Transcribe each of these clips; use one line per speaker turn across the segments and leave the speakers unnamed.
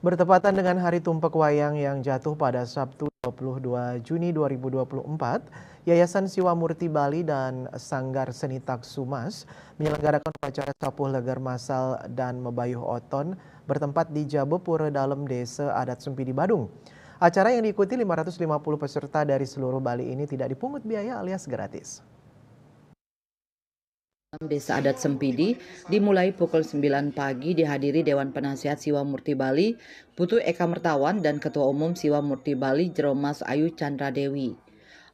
Bertepatan dengan Hari Tumpek Wayang yang jatuh pada Sabtu 22 Juni 2024, Yayasan Siwa Murti Bali dan Sanggar Seni Taksumas menyelenggarakan upacara Sapuh Leger Masal dan Mebayuh Oton bertempat di Jabepura Dalem Desa Adat Sempidi Badung. Acara yang diikuti 550 peserta dari seluruh Bali ini tidak dipungut biaya alias gratis.
Desa Adat Sempidi dimulai pukul 9 pagi dihadiri Dewan Penasihat Siwa Murti Bali, Putu Eka Mertawan dan Ketua Umum Siwa Murti Bali Jeromas Ayu Chandra Dewi.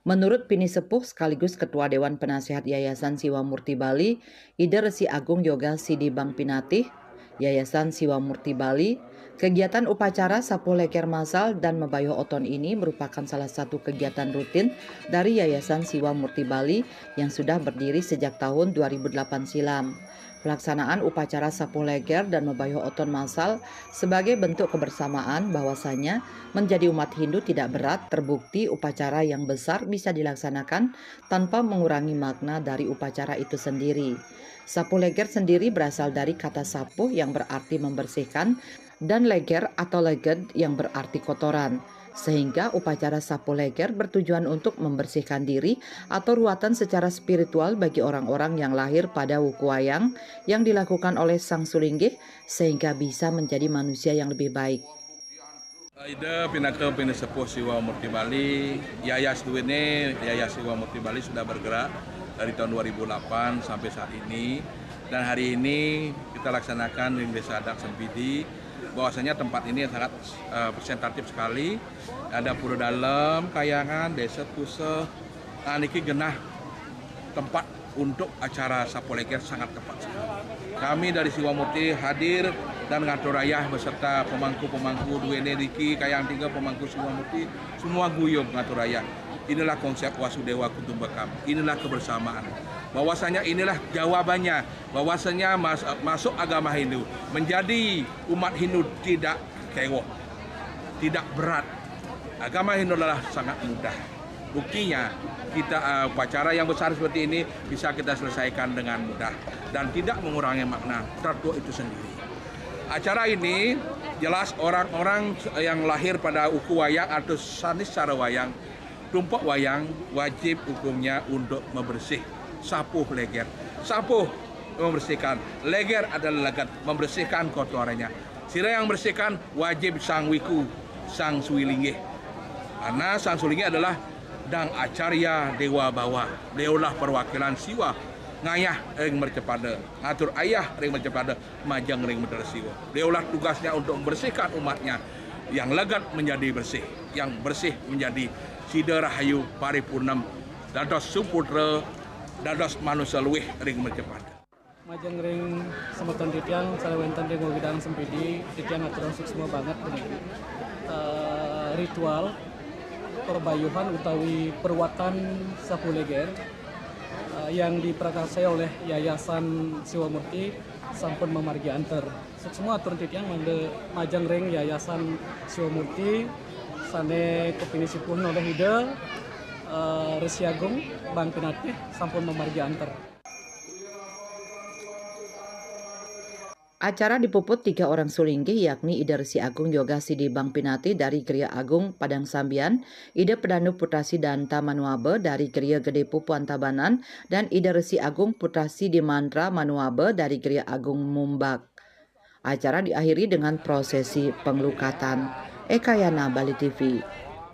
Menurut Pini Sepuh sekaligus Ketua Dewan Penasihat Yayasan Siwa Murti Bali, Ida Resi Agung Yoga Sidi Bang Pinatih, Yayasan Siwa Murti Bali, kegiatan upacara Sapuh Leger Masal dan Mebayuh Oton ini merupakan salah satu kegiatan rutin dari Yayasan Siwa Murti Bali yang sudah berdiri sejak tahun 2008 silam. Pelaksanaan upacara Sapuh Leger dan Mebayuh Oton Masal sebagai bentuk kebersamaan bahwasanya menjadi umat Hindu tidak berat, terbukti upacara yang besar bisa dilaksanakan tanpa mengurangi makna dari upacara itu sendiri. Sapuh Leger sendiri berasal dari kata sapuh yang berarti membersihkan dan leger atau leged yang berarti kotoran. Sehingga upacara Sapuh Leger bertujuan untuk membersihkan diri atau ruatan secara spiritual bagi orang-orang yang lahir pada wuku wayang yang dilakukan oleh Sang Sulinggih sehingga bisa menjadi manusia yang lebih baik.
Ide Pinaka Pini Sepuh Siwa Murti Bali, Yayas Duwene, Yayas Siwa Murti Bali sudah bergerak dari tahun 2008 sampai saat ini. Dan hari ini kita laksanakan di Desa Adat Sempidi. Bahwasanya tempat ini sangat presentatif sekali. Ada Pura Dalem, Kayangan, Desa Kuseh. Nah, niki genah tempat untuk acara Sapuh Leger sangat tepat sekali. Kami dari Siwa Murti hadir dan ngatur rayah beserta pemangku-pemangku Duwene Diki, Kayang Tiga, pemangku Siwa Murti, semua guyup ngatur rayah. Inilah konsep Wasudewa Kutumbakam, inilah kebersamaan. Bahwasanya inilah jawabannya, bahwasanya masuk agama Hindu, menjadi umat Hindu tidak kewok, tidak berat. Agama Hindu adalah sangat mudah. Buktinya kita upacara yang besar seperti ini bisa kita selesaikan dengan mudah dan tidak mengurangi makna tertua itu sendiri. Acara ini jelas orang-orang yang lahir pada uku wayang atau sanis cara wayang, tumpek wayang wajib hukumnya untuk membersih sapuh leger. Sapuh membersihkan, leger adalah legat membersihkan kotorannya. Sila yang membersihkan wajib sang wiku, sang suwilinggih. Karena sang suwilinggih adalah Dang Acarya Dewa Bawa. Beliaulah perwakilan Siwa ngayah ring mercepada, ngatur ayah ring mercepada, majang ring medal Siwa. Beliaulah tugasnya untuk membersihkan umatnya. Yang legat menjadi bersih, yang bersih menjadi Sida Rahayu Paripurnam, dados suputra, dados manusia luwih ring mercepada.
Majang ring semeton titiang salawenten ring Wagidang Sempidi titiang aturan semua banget ini. Ritual perbayuhan utawi perwatan Sapuh Leger yang diprakarsai oleh Yayasan Siwa Murti sampun memargi anter. Semua aturan titiang mande majang ring Yayasan Siwa Murti sane Kepini Sepuh oleh Ida Resi Agung Bang Pinatih sampun memargi anter.
Acara dipuput 3 orang sulinggih yakni Ida Resi Agung Yoga Sidi Bang Pinati dari Geria Agung Padang Sambian, Ida Pedanu Putrasi Danta Manuabe dari Geria Gede Pupuan Tabanan, dan Ida Resi Agung Putrasi di Mantra Manuabe dari Geria Agung Mumbak. Acara diakhiri dengan prosesi pengelukatan. Eka Yana, Bali TV.